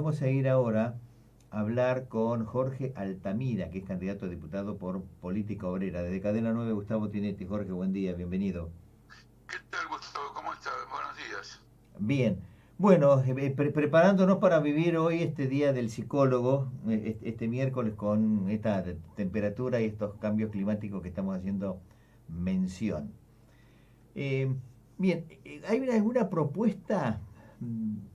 Vamos a ir ahora a hablar con Jorge Altamira, que es candidato a diputado por Política Obrera. Desde Cadena 9, Gustavo Tinetti. Jorge, buen día, bienvenido. ¿Qué tal, Gustavo? ¿Cómo estás? Buenos días. Bien, bueno, preparándonos para vivir hoy este día del psicólogo, este miércoles con esta temperatura y estos cambios climáticos que estamos haciendo mención. Eh, Bien, ¿hay alguna propuesta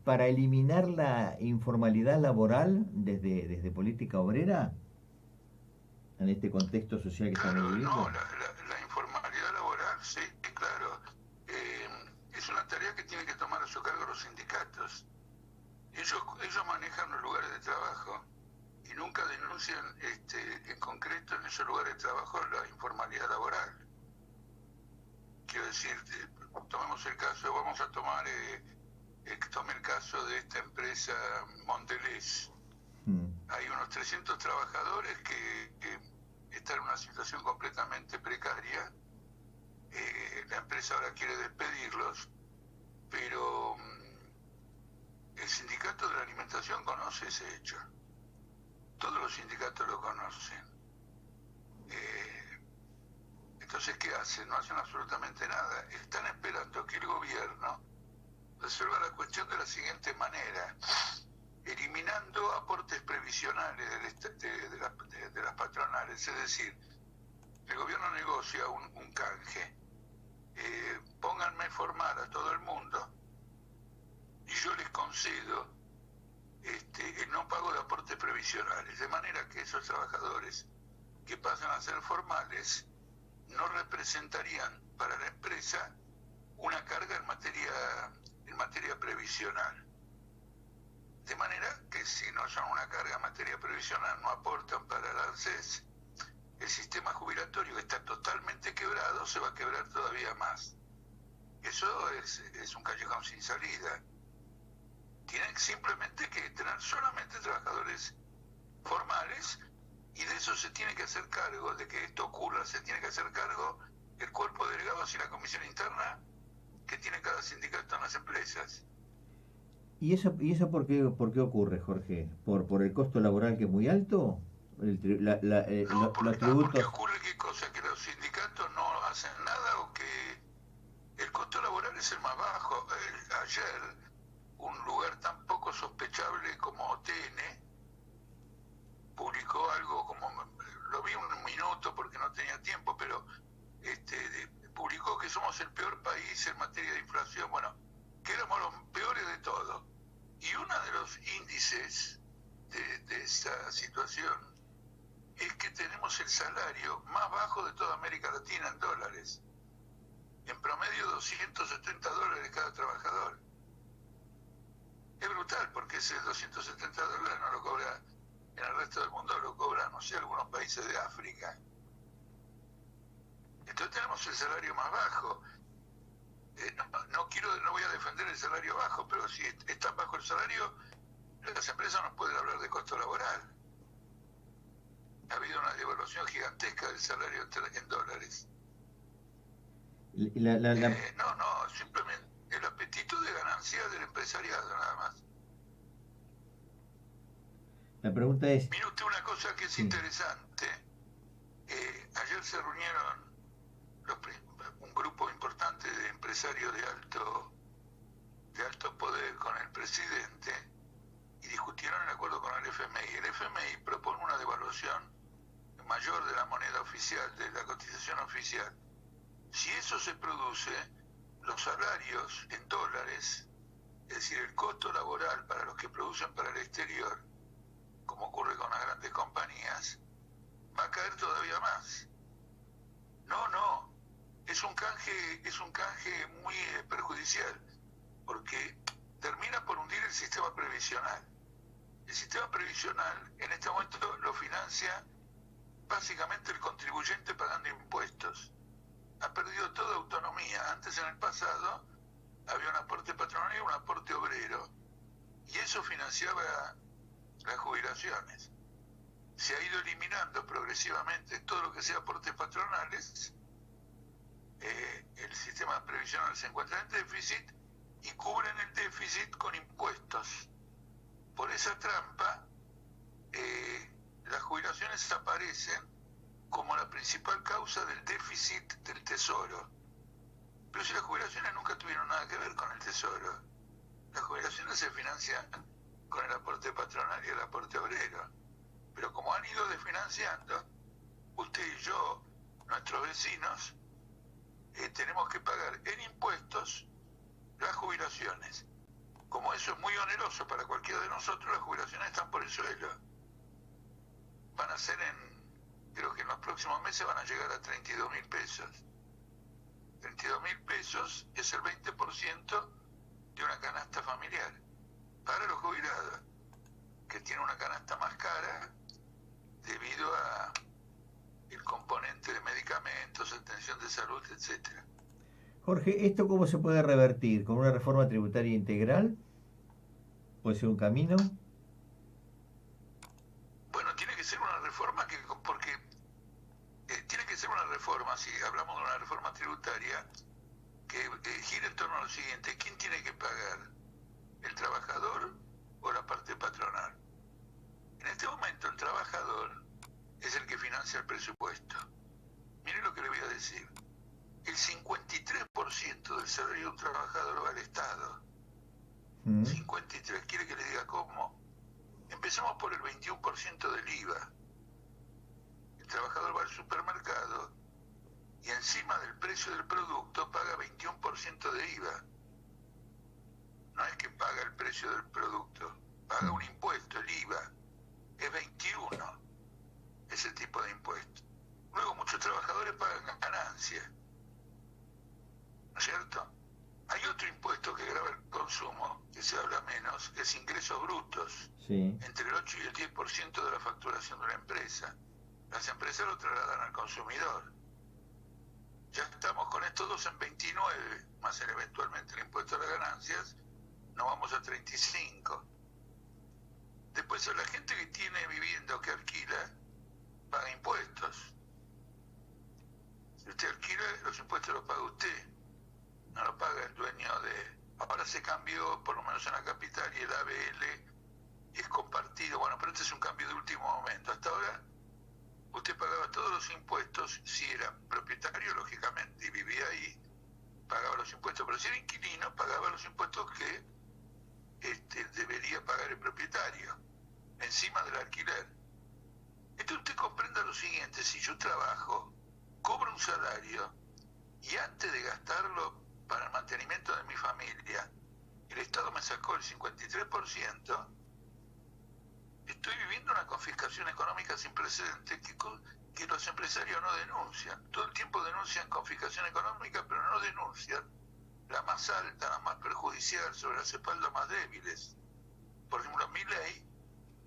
para eliminar la informalidad laboral desde Política Obrera en este contexto social que estamos Claro, no, viviendo? la informalidad laboral, sí, claro. Eh, es una tarea que tienen que tomar a su cargo los sindicatos. Ellos manejan los lugares de trabajo y nunca denuncian en concreto en esos lugares de trabajo la informalidad laboral. Quiero decir, tomemos el caso, vamos a tomar, tome el caso de esta empresa Mondelez. Mm. Hay unos 300 trabajadores que están en una situación completamente precaria. La empresa ahora quiere despedirlos, pero el sindicato de la alimentación conoce ese hecho. Todos los sindicatos lo conocen. Eh, entonces, ¿qué hacen? No hacen absolutamente nada. Están esperando que el gobierno resuelva la cuestión de la siguiente manera: eliminando aportes previsionales de las patronales. Es decir, el gobierno negocia un canje, pónganme formal a todo el mundo y yo les concedo el no pago de aportes previsionales, de manera que esos trabajadores que pasan a ser formales no representarían para la empresa una carga en materia previsional. De manera que si no son una carga en materia previsional, no aportan para el ANSES, el sistema jubilatorio, que está totalmente quebrado, se va a quebrar todavía más. Eso es un callejón sin salida. Tienen simplemente que tener solamente trabajadores formales, y de eso se tiene que hacer cargo, de que esto ocurra, se tiene que hacer cargo el cuerpo de delegados y la comisión interna que tiene cada sindicato en las empresas. ¿Y eso por qué ocurre, Jorge? ¿Por el costo laboral que es muy alto? No, Los porque tributos. ocurre qué cosa, que los sindicatos no hacen nada o que el costo laboral es el más bajo. Ayer, un lugar tan poco sospechable como TN publicó algo, como lo vi un minuto porque no tenía tiempo, pero publicó que somos el peor país en materia de inflación. Bueno, que éramos los peores de todo. Y uno de los índices de esa situación es que tenemos el salario más bajo de toda América Latina en dólares. En promedio $270 cada trabajador. Es brutal, porque ese $270 no lo cobra en el resto del mundo, lo cobran, no sé, algunos países de África. Entonces tenemos el salario más bajo. No voy a defender el salario bajo, pero si es tan bajo el salario, las empresas no pueden hablar de costo laboral. Ha habido una devaluación gigantesca del salario en dólares. La, la, la, No, simplemente el apetito de ganancia del empresariado, nada más. la pregunta es, Mire usted una cosa que es sí, interesante. Ayer se reunieron los, un grupo importante de empresarios de alto poder con el presidente y discutieron el acuerdo con el FMI. El FMI propone una devaluación mayor de la moneda oficial, de la cotización oficial. Si eso se produce, los salarios en dólares, es decir, el costo laboral para los que producen para el exterior, como ocurre con las grandes compañías, va a caer todavía más. No, es un canje muy perjudicial, porque termina por hundir el sistema previsional. El sistema previsional en este momento lo financia básicamente el contribuyente pagando impuestos. Ha perdido toda autonomía. Antes, en el pasado, había un aporte patronal y un aporte obrero, y eso financiaba las jubilaciones. Se ha ido eliminando progresivamente todo lo que sea aportes patronales. El sistema previsional se encuentra en déficit y cubren el déficit con impuestos. por esa trampa, las jubilaciones aparecen como la principal causa del déficit del Tesoro. Pero si las jubilaciones nunca tuvieron nada que ver con el Tesoro, las jubilaciones se financian con el aporte patronal y el aporte obrero. Pero como han ido desfinanciando, usted y yo, nuestros vecinos, tenemos que pagar en impuestos las jubilaciones. Como eso es muy oneroso para cualquiera de nosotros, las jubilaciones están por el suelo. Van a ser creo que en los próximos meses van a llegar a 32.000 pesos. 32.000 pesos es el 20% de una canasta familiar. Para los jubilados, que tienen una canasta más cara debido a el componente de medicamentos, atención de salud, etcétera. Jorge, ¿esto cómo se puede revertir? ¿Con una reforma tributaria integral? ¿Puede ser un camino? Bueno, tiene que ser una reforma porque tiene que ser una reforma, si hablamos de una reforma tributaria, que gira en torno a lo siguiente: ¿quién tiene que pagar? ¿El trabajador o la parte patronal? En este momento el trabajador es el que financia el presupuesto. Mire lo que le voy a decir. El 53% del salario de un trabajador va al Estado. 53. ¿Quiere que le diga cómo? Empezamos por el 21% del IVA. El trabajador va al supermercado y encima del precio del producto paga 21% de IVA. No es que paga el precio del producto, paga un impuesto, el IVA. Es 21. Ese tipo de impuesto. Luego muchos trabajadores pagan ganancias. ¿No es cierto? Hay otro impuesto que grava el consumo, que se habla menos, que es ingresos brutos. Sí. Entre el 8 y el 10% de la facturación de una empresa. Las empresas lo trasladan al consumidor. Ya estamos con estos dos en 29, más eventualmente el impuesto a las ganancias, nos vamos a 35. Después, la gente que tiene vivienda o que alquila, paga impuestos. Si usted alquila, los impuestos los paga usted, no lo paga el dueño de... Ahora se cambió, por lo menos en la capital, y el ABL es compartido. Bueno, pero este es un cambio de último momento. Hasta ahora usted pagaba todos los impuestos, si era propietario, lógicamente, y vivía ahí, pagaba los impuestos. Pero si era inquilino, pagaba los impuestos que debería pagar el propietario, encima del alquiler. Entonces usted comprenda lo siguiente: si yo trabajo, cobro un salario, y antes de gastarlo para el mantenimiento de mi familia, el Estado me sacó el 53%, estoy viviendo una confiscación económica sin precedentes que los empresarios no denuncian. Todo el tiempo denuncian confiscación económica, pero no denuncian la más alta, la más perjudicial, sobre las espaldas más débiles. Por ejemplo, Milei,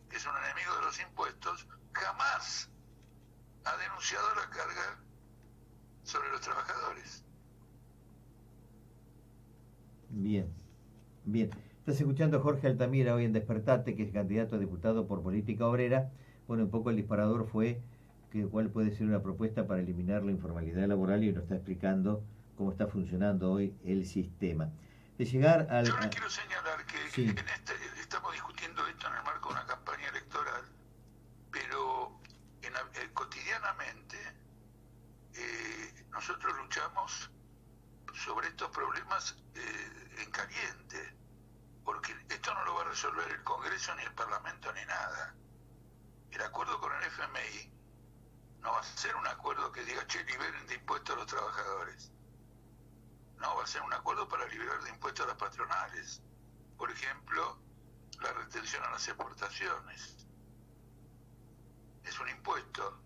que es un enemigo de los impuestos, jamás ha denunciado la carga sobre los trabajadores. Bien, bien. Estás escuchando a Jorge Altamira hoy en Despertate, que es candidato a diputado por Política Obrera. Bueno, un poco el disparador fue cuál puede ser una propuesta para eliminar la informalidad laboral, y nos está explicando cómo está funcionando hoy el sistema. De llegar al... Yo le quiero señalar que sí. estamos discutiendo esto en el marco de una campaña electoral, pero cotidianamente nosotros luchamos sobre estos problemas en caliente, porque esto no lo va a resolver el Congreso, ni el Parlamento, ni nada. El acuerdo con el FMI no va a ser un acuerdo que diga, che, liberen de impuestos a los trabajadores. No, va a ser un acuerdo para liberar de impuestos a las patronales. Por ejemplo, la retención a las exportaciones. Es un impuesto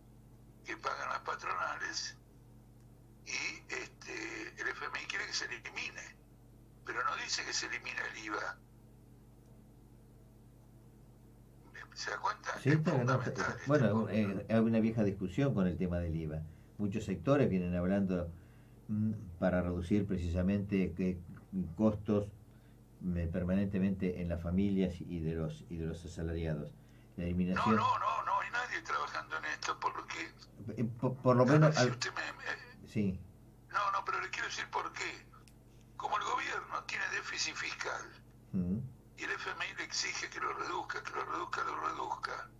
que pagan las patronales y el FMI quiere que se elimine, pero no dice que se elimine el IVA. ¿Se da cuenta? Sí, es fundamental. Bueno, hay una vieja discusión con el tema del IVA. Muchos sectores vienen hablando para reducir precisamente costos permanentemente en las familias y de los asalariados. La eliminación... No hay nadie trabajando en esto, porque... por lo menos... Si usted sí. No, pero le quiero decir por qué. Como el gobierno tiene déficit fiscal, y y el FMI le exige que lo reduzca, que lo reduzca, lo reduzca,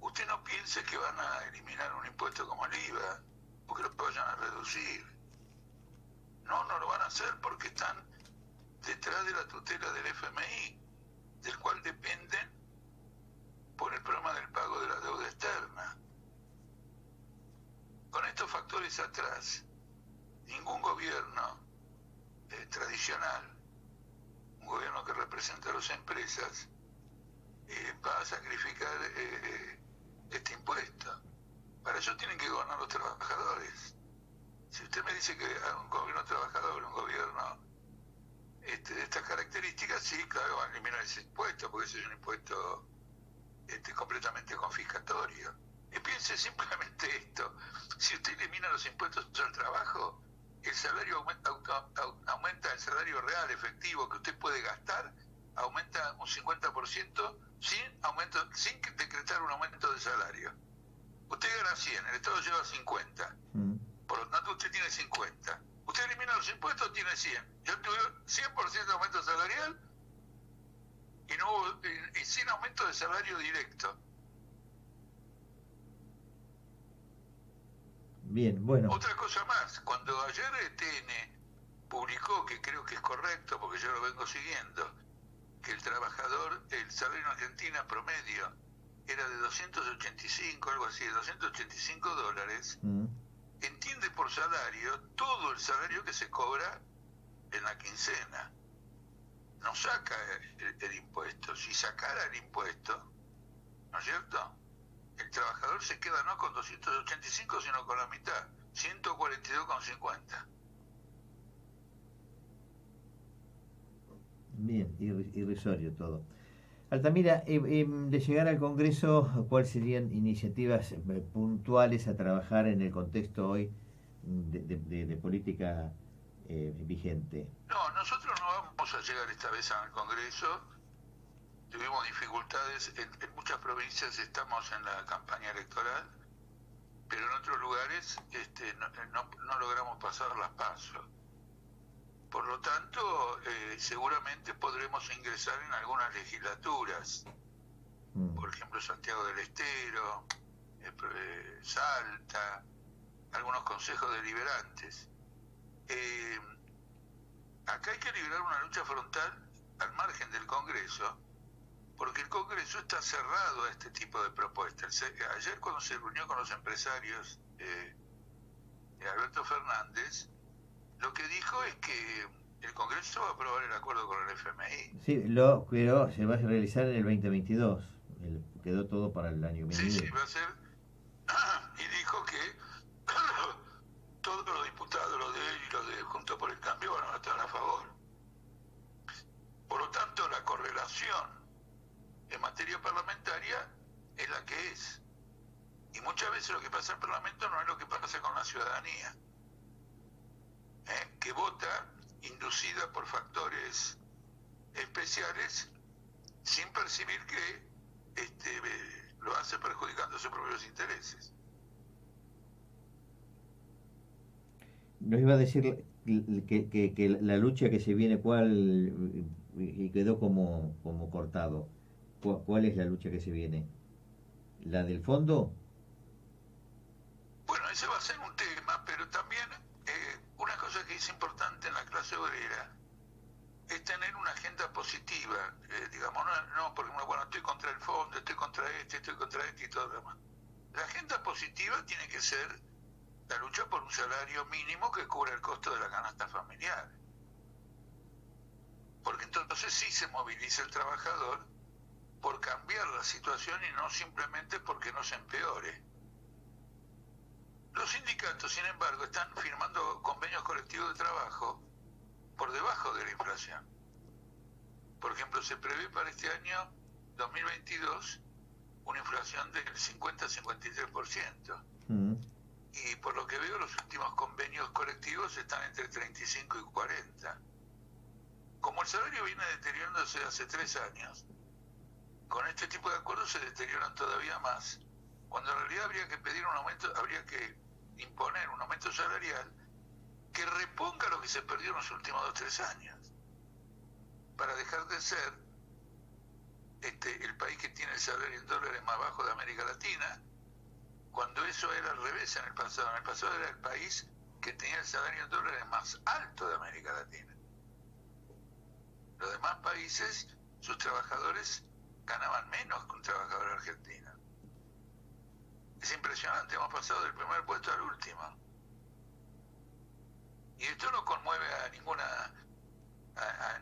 usted no piense que van a eliminar un impuesto como el IVA o que lo vayan a reducir. No, no lo van a hacer porque están detrás de la tutela del FMI, del cual dependen por el programa del pago de la deuda externa. Con estos factores atrás, ningún gobierno tradicional, un gobierno que representa a las empresas, va a sacrificar este impuesto. Para eso tienen que gobernar los trabajadores. Si usted me dice que un gobierno trabajador, un gobierno de estas características, sí, claro, van a eliminar ese impuesto, porque ese es un impuesto completamente confiscatorio. Y piense simplemente esto: si usted elimina los impuestos al trabajo, el salario aumenta, el salario real, efectivo, que usted puede gastar, aumenta un 50% sin decretar un aumento de salario. Usted gana 100, el Estado lleva 50. Por lo tanto, usted tiene 50. Usted elimina los impuestos, tiene 100. Yo tuve 100% de aumento salarial y sin aumento de salario directo. Bien, bueno. Otra cosa más, cuando ayer TN publicó, que creo que es correcto porque yo lo vengo siguiendo, que el trabajador, el salario en Argentina promedio era de 285, algo así, de $285, entiende por salario todo el salario que se cobra en la quincena. No saca el impuesto. Si sacara el impuesto, ¿no es cierto?, el trabajador se queda no con 285, sino con la mitad, 142,50. Bien, irrisorio todo. Altamira, de llegar al Congreso, ¿cuáles serían iniciativas puntuales a trabajar en el contexto hoy de política vigente? No, nosotros no vamos a llegar esta vez al Congreso. Tuvimos dificultades, en muchas provincias estamos en la campaña electoral, pero en otros lugares no logramos pasar las PASO. Por lo tanto, seguramente podremos ingresar en algunas legislaturas, por ejemplo Santiago del Estero, Salta, algunos consejos deliberantes. Acá hay que librar una lucha frontal al margen del Congreso, porque el Congreso está cerrado a este tipo de propuestas. Ayer, cuando se reunió con los empresarios, Alberto Fernández, lo que dijo es que el Congreso va a aprobar el acuerdo con el FMI. Sí, pero se va a realizar en el 2022. Quedó todo para el año 2022. Sí, va a ser. Y dijo que todos los diputados, los de él y los de Juntos por el Cambio, van a estar a favor. Por lo tanto, la correlación en materia parlamentaria es la que es. Y muchas veces lo que pasa en el Parlamento no es lo que pasa con la ciudadanía, que vota inducida por factores especiales sin percibir que lo hace perjudicando sus propios intereses. Nos iba a decir que la lucha que se viene, ¿cuál? Y quedó como cortado. ¿Cuál es la lucha que se viene? ¿La del fondo? Bueno, ese va a ser un tema, pero también una cosa que es importante en la clase obrera es tener una agenda positiva, digamos, no porque, bueno, estoy contra el fondo, estoy contra este y todo lo demás. La agenda positiva tiene que ser la lucha por un salario mínimo que cubra el costo de la canasta familiar. Porque entonces sí se moviliza el trabajador por cambiar la situación y no simplemente porque no se empeore. Los sindicatos, sin embargo, están firmando convenios colectivos de trabajo por debajo de la inflación. Por ejemplo, se prevé para este año 2022 una inflación del 50-53%. Y por lo que veo, los últimos convenios colectivos están entre 35 y 40. Como el salario viene deteriorándose hace 3 años, con este tipo de acuerdos se deterioran todavía más, cuando en realidad habría que pedir un aumento, habría que imponer un aumento salarial que reponga lo que se perdió en los últimos 2 o 3 años, para dejar de ser el país que tiene el salario en dólares más bajo de América Latina, cuando eso era al revés en el pasado. En el pasado era el país que tenía el salario en dólares más alto de América Latina. Los demás países, sus trabajadores ganaban menos que un trabajador argentino. Es impresionante, hemos pasado del primer puesto al último. Y esto no conmueve a ninguna,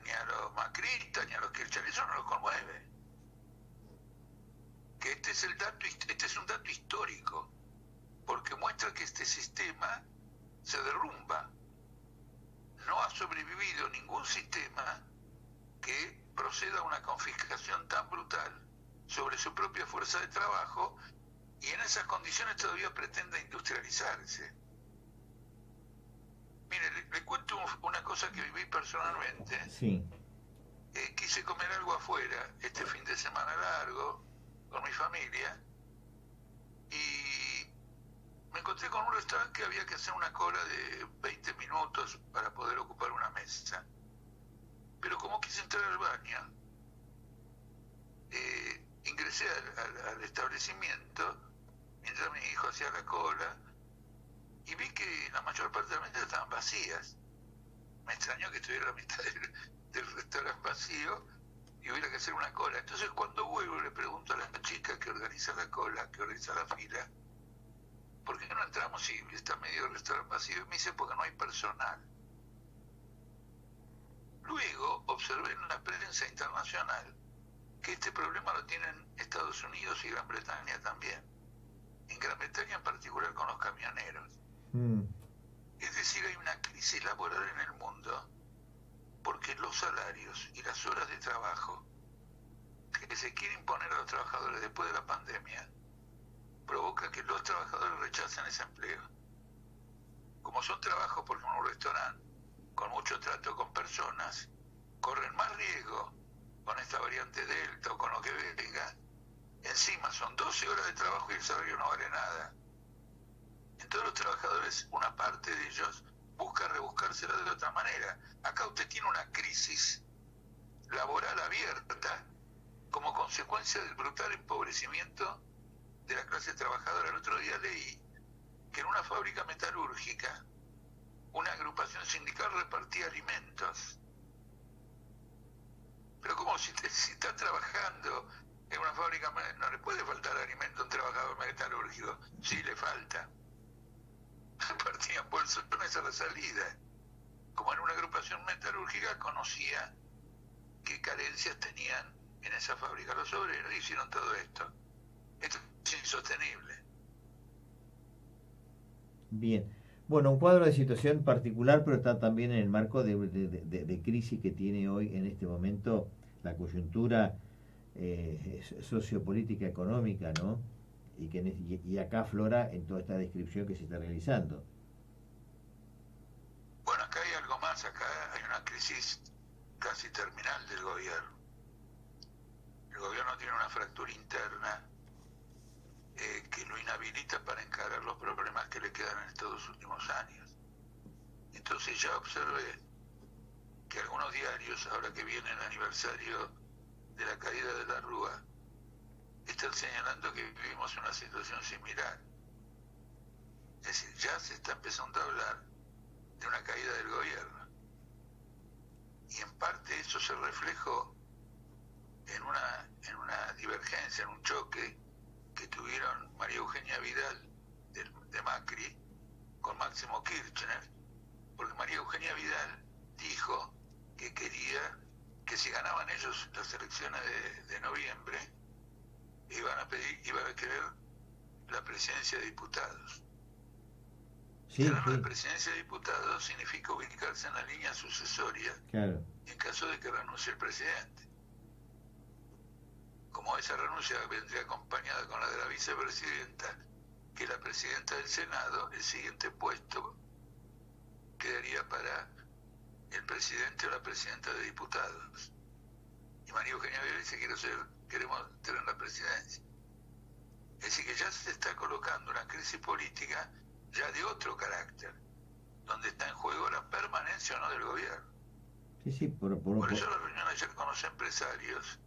ni a los macristas, ni a los kirchneristas, eso no los conmueve. Que este es un dato histórico, porque muestra que este sistema se derrumba. No ha sobrevivido ningún sistema que proceda a una confiscación tan brutal sobre su propia fuerza de trabajo y en esas condiciones todavía pretenda industrializarse. Mire, le cuento una cosa que viví personalmente. Sí. Quise comer algo afuera este fin de semana largo con mi familia y me encontré con un restaurante que había que hacer una cola de 20 minutos para poder ocupar una mesa. Pero como quise entrar al baño, ingresé al establecimiento mientras mi hijo hacía la cola y vi que la mayor parte de las mesas estaban vacías. Me extrañó que estuviera la mitad del restaurante vacío y hubiera que hacer una cola. Entonces cuando vuelvo le pregunto a la chica que organiza la cola, que organiza la fila, ¿por qué no entramos si está medio el restaurante vacío? Y me dice, porque no hay personal. Luego observé en la prensa internacional que este problema lo tienen Estados Unidos y Gran Bretaña también. En Gran Bretaña en particular con los camioneros. Es decir, hay una crisis laboral en el mundo porque los salarios y las horas de trabajo que se quiere imponer a los trabajadores después de la pandemia provoca que los trabajadores rechacen ese empleo. Como son trabajos, por ejemplo, en un restaurante, con mucho trato con personas, corren más riesgo con esta variante Delta o con lo que venga. Encima son 12 horas de trabajo y el salario no vale nada. Entonces los trabajadores, una parte de ellos, busca rebuscársela de otra manera. Acá usted tiene una crisis laboral abierta como consecuencia del brutal empobrecimiento de la clase trabajadora. El otro día leí que en una fábrica metalúrgica una agrupación sindical repartía alimentos. Pero como si está trabajando en una fábrica, no le puede faltar alimento a un trabajador metalúrgico. Sí, le falta. Repartían bolsones a la salida. Como en una agrupación metalúrgica conocía qué carencias tenían en esa fábrica los obreros y hicieron todo esto. Esto es insostenible. Bien. Bueno, un cuadro de situación particular, pero está también en el marco de crisis que tiene hoy en este momento la coyuntura sociopolítica económica, ¿no? Y acá aflora en toda esta descripción que se está realizando. Bueno, acá hay algo más, acá hay una crisis casi terminal del gobierno. El gobierno tiene una fractura interna que lo inhabilita para encarar los problemas que le quedan en estos últimos años. Entonces ya observé que algunos diarios, ahora que viene el aniversario de la caída de la Rúa, están señalando que vivimos una situación similar. Es decir, ya se está empezando a hablar de una caída del gobierno. Y en parte eso se reflejó en una divergencia, en un choque que tuvieron María Eugenia Vidal de Macri con Máximo Kirchner, porque María Eugenia Vidal dijo que quería que si ganaban ellos las elecciones de noviembre, iban a querer la presidencia de diputados. Sí, Tener sí. la presidencia de diputados significa ubicarse en la línea sucesoria, Claro. en caso de que renuncie el presidente. Como esa renuncia vendría acompañada con la de la vicepresidenta, que la presidenta del Senado, el siguiente puesto quedaría para el presidente o la presidenta de diputados. Y María Eugenia Vidal dice, queremos tener la presidencia. Es decir, que ya se está colocando una crisis política ya de otro carácter, donde está en juego la permanencia o no del gobierno. Sí, sí, Por eso la reunión ayer con los empresarios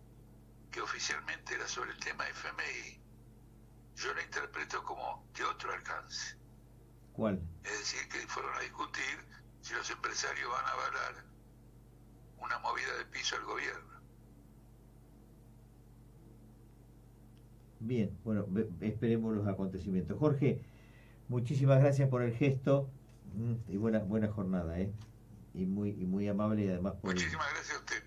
que oficialmente era sobre el tema FMI, yo la interpreto como de otro alcance. ¿Cuál? Es decir, que fueron a discutir si los empresarios van a avalar una movida de piso al gobierno. Bien, bueno, esperemos los acontecimientos. Jorge, muchísimas gracias por el gesto y buena jornada, ¿eh? Y muy amable y además por... Muchísimas gracias a usted.